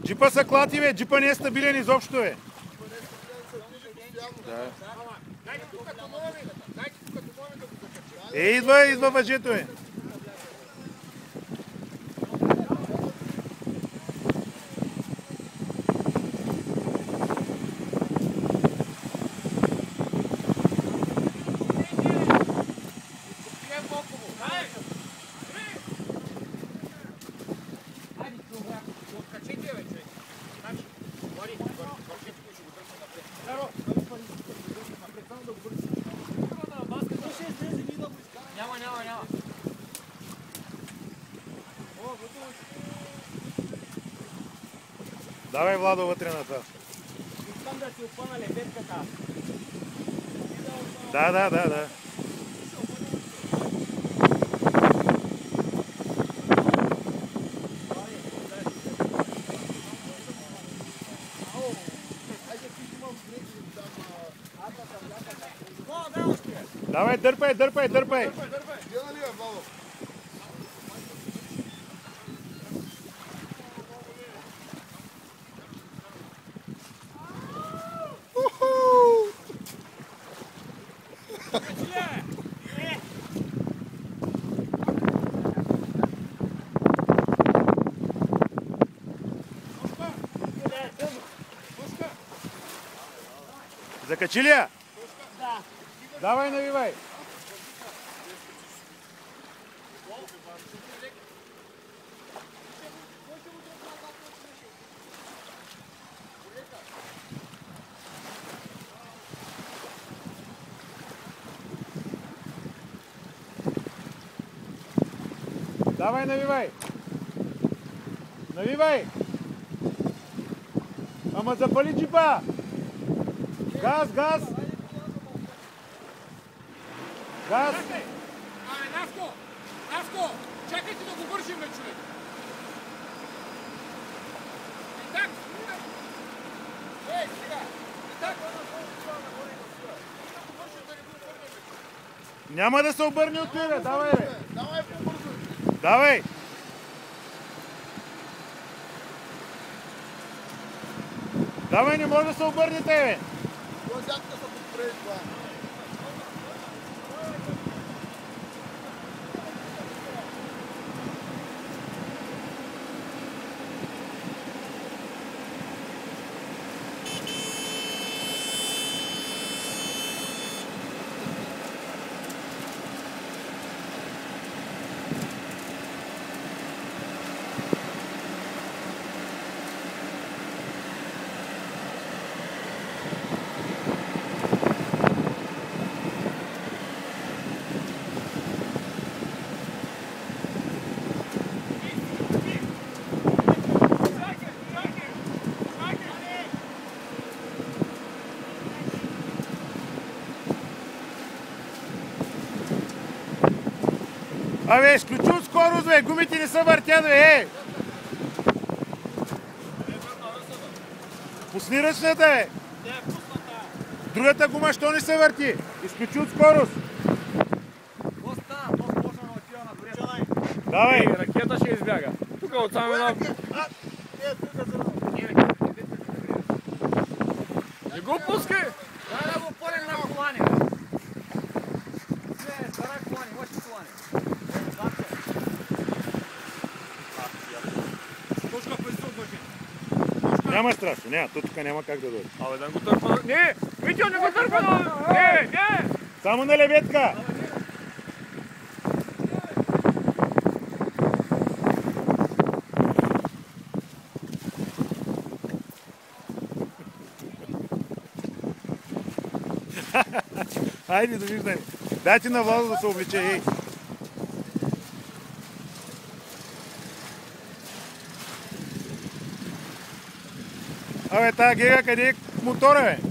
Джипа са клати, бе. Джипа не е стабилен изобщо, бе. Идва въжето, бе. Няма. Давай, Владо, вътре на това. Искам да си опъна лебедката. Да. Давай, дърпай. Гледа ли е, Владо? Закачи ли я? Да. Давай, навивай. Давай, навивай. Ама запали джипа. Газ. Наско, чакайте да го вършим, човек. И так, сега. Няма да се обърне от тура. Давай, бе. Давай по-бързо. Давай. Давай, не може да се обърнете, бе. Лазятка са подпред това. Абе, изключи от скорост, бе. Гумите не са въртят, бе. Пусни ръчната, бе. Другата гума, що не се върти? Изключи от скорост. Давай. Ракета ще избяга. Тук от само една... Не го пускай! Дай да го пълнем на колани. Стара колани, още колани. Точка през друг въжи. Няма страшно, няма. Тук няма как да дойде. Абе, да го търпа... Не! Витя, не го търпа! Не! Само на лебедка. Хайде, довиждане. Дайте на Владо да се облича, ей. Абе, тая гега къде е мотора, бе?